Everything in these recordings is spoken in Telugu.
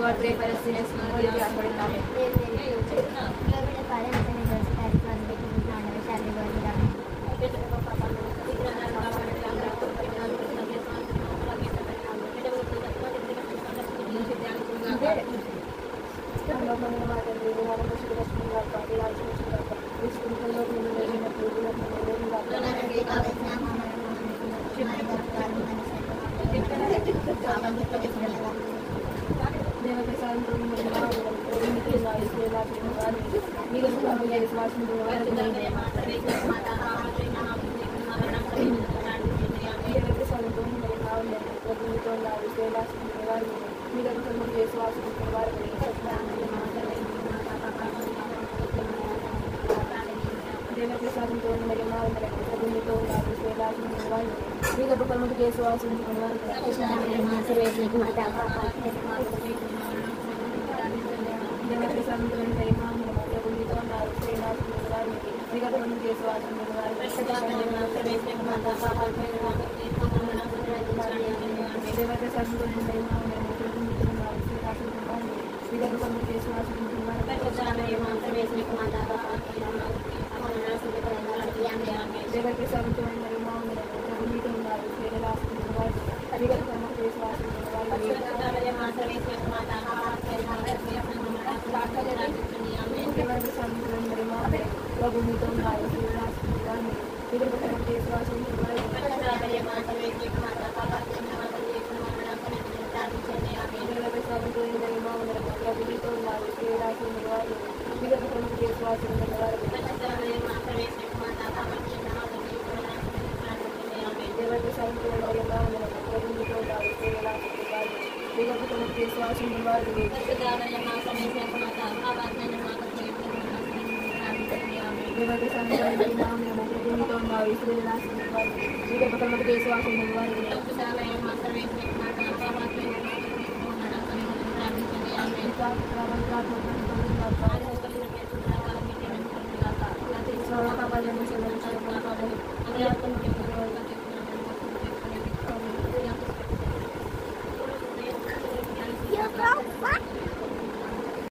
God, pray for us sinners now and at the hour of our death. Amen.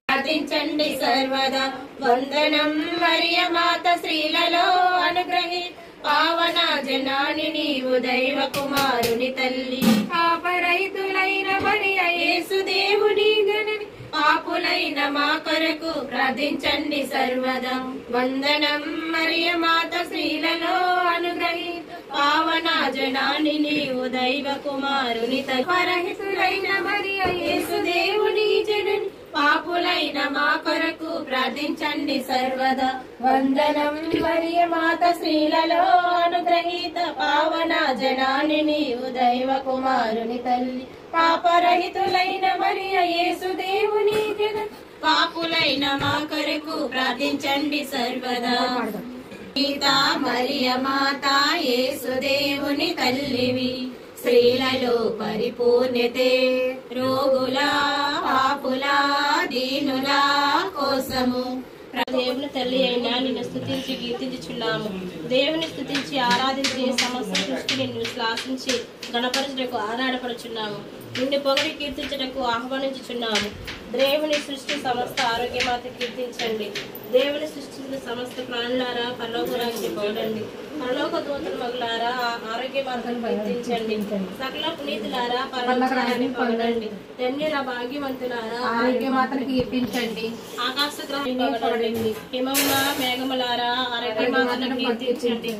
ప్రార్థించండి సర్వదా వందనం మరియమాత స్త్రీలలో అనుగ్రహి పావన జనాని నీవు దైవ కుమారుని తల్లి పాపరైతులైన మరియ యేసు దేవుని గణని పాపులైన మా కొరకు ప్రార్థించండి సర్వదా వందనం మరియమాత స్త్రీలలో అనుగ్రహి పావన జనాని నీవు దైవ కుమారుని తల్లి పాపరైతులైన మరియ యేసు దేవుని జనని పాపులైన మా కొరకు ప్రార్థించండి సర్వదా వందనం మరియమాత స్త్రీలలో అనుగ్రహీత పావన జనాని నీవు దైవ కుమారుని తల్లి పాపరహితులైన మరియ యేసు దేవుని జనని పాపులైన మా కొరకు ప్రార్థించండి సర్వదా గీతా మరియ మాత యేసు దేవుని తల్లివి స్త్రీలలో పరిపూర్ణతే రోగుల పాపుల దీనుల కోసము దేవుని తల్లి అయినా నిన్ను స్తుతించి కీర్తించుచున్నాము. దేవుని స్తుతించి ఆరాధించి సమస్త సృష్టి నిన్ను శ్లాసించి గణపరచుటకు ఆరాధపడుచున్నాము. నిన్ను పొగడి కీర్తించుటకు ఆహ్వానించుచున్నాము. దేవుని సృష్టి సమస్త ఆరోగ్యమాత కీర్తించండి. దేవుని సృష్టించిన సమస్త ప్రాణులారా పరలోక రాజ్యం పొగడండి. పరలోక దూతల మగులారా ఆరోగ్యమాతను కీర్తించండి. సకల పునీతులారా పరలోకాన్ని పొగడండి. ధన్యుల భాగ్యవంతులారా ఆరోగ్యమాతను కీర్తించండి. ఆకాశ గ్రహాన్ని పొగడండి. హిమముల మేఘములారా ఆరోగ్యమాతను కీర్తించండి.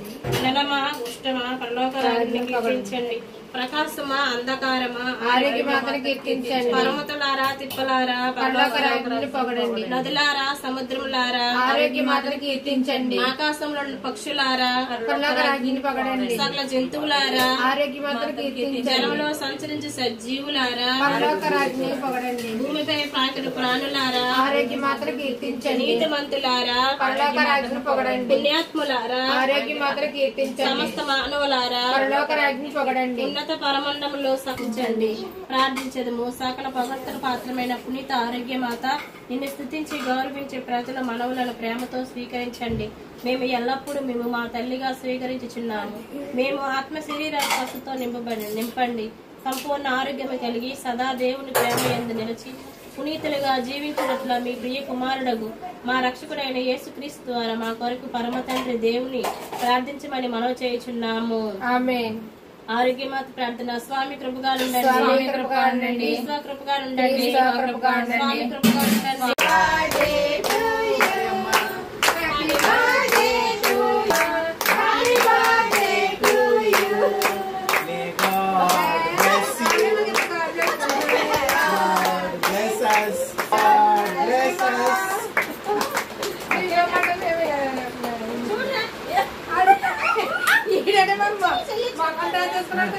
నెలమా ఉష్టమా పరలోక రాజ్యాన్ని కీర్తించండి. ప్రకాశమా అంధకారమా ఆరోగ్యమాతను కీర్తించండి. పర్వతాలారా తిప్పలారా పరలోక రాజ్యాన్ని పొగడండి. నదులారా సముద్రములారా ఆరోగ్యమాతను కీర్తించండి. ఆకాశంలో పక్షులారా పరలోక రాజ్యాన్ని పొగడండి. సకల జంతువులారా ఆరోగ్యమాతను కీర్తించండి. జలంలో సంచరించే సజీవులారా పరలోక రాజ్యాన్ని పొగడండి. భూమిపై ప్రాకుడు ప్రాణులారా ఆరోగ్యమాతను కీర్తించండి. నీతిమంతులారా పరలోక రాజ్యాన్ని పొగడండి. పుణ్యాత్ములారా ఆరోగ్యమాతను కీర్తించండి. సమస్త మానవులారా పరలోక రాజ్యాన్ని పొగడండి. ఉన్నత పరమండములో సహించండి. ప్రార్థించదము. సకల పవిత్ర పాత్రమైన పునీత ఆరోగ్యమాత నిన్ను స్తుతించి గౌరవించే ప్రజల మనవులను ప్రేమతో స్వీకరించండి. మేము ఎల్లప్పుడూ మేము మా తల్లిగా స్వీకరించుచున్నాము. మేము ఆత్మ శరీర స్వస్థతో నింపండి. సంపూర్ణ ఆరోగ్యం కలిగి సదా దేవుని ప్రేమ యందు నిలిచి పునీతులుగా జీవించినట్ల మీ ప్రియ కుమారుడగు మా రక్షకుడైన యేసుక్రీస్తు ద్వారా మా కొరకు పరమ తండ్రి దేవుని ప్రార్థించమని మనవి చేయుచున్నాము. ఆమేన్. ఆరోగ్యమాత ప్రార్థన. స్వామి కృపగా ఉండండి. స్వామి కృపగా ఉండండి. ఈశ్వర కృపగా ఉండండి. స్వామి కృపగా ఉండండి. Bless us.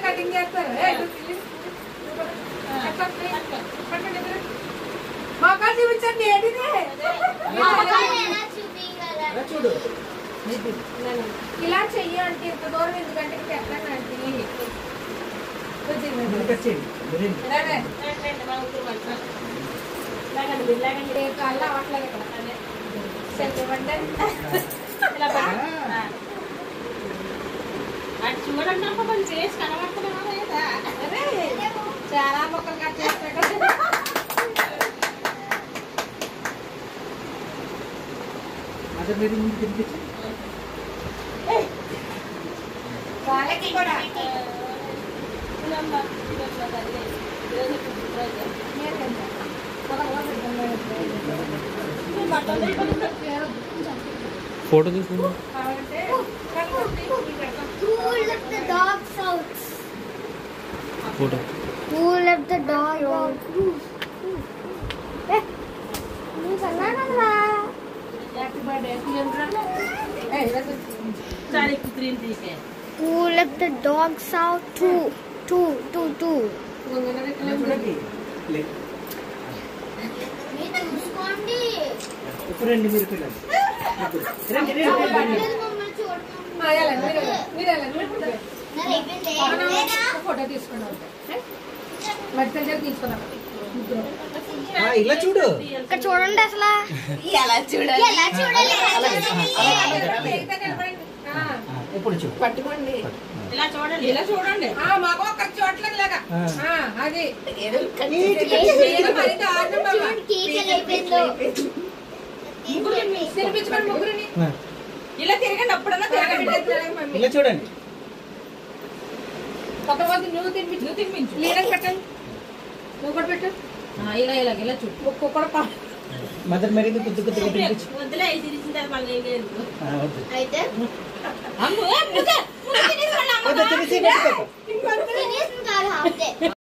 కటింగ్ చేస్తారు. మొక్కలు చూపించండి. చూడు ఇలా చెయ్యి అంటే ఎంత దూరం ఎందుకంటే పెట్టండి అంటే కాళ్ళు అవ్వట్లేదు చూడండి కొంచెం చేసి కనబడుతున్నావా లేదా? చాలా మొక్కలు కట్ చేస్తాడు. వాళ్ళకి కూడా ఫోటో తీసుకుంటా. Photo Who let the dog out? Who let the dogs out? Two. రండి మీరు పిల్లలు ఫోటో తీసుకున్నాం. మధ్య తీసుకున్నాం. ఇలా చూడు. ఇక్కడ చూడండి అసలు ఎలా చూడాలి ఇప్పుడు చూడు. పట్టుకోండి. ఇలా చూడండి. ఇలా చూడండి. మాకు ఒక్క చోట్లకి లాగా అది తినిపించుకోండి ముగ్గురిని. ఇలా తిరగండి. అప్పుడన్నా తిరగండి. ఇలా చూడండి. ఒక రోజు నువ్వు తినిపించు. లీడర్ పెట్టండి. నువ్వు కూడా పెట్టు. ఇలా చూడు. ఒక్కొక్కడు మదర్ మరి కొద్ది కొద్దిగా తినిపించు. వద్దులే ఇది తిరిగిన తర్వాత మళ్ళీ ఏం లేదు. అయితే తినేసి పెట్టుకో. తినేసిన కాదు హాఫ్ డే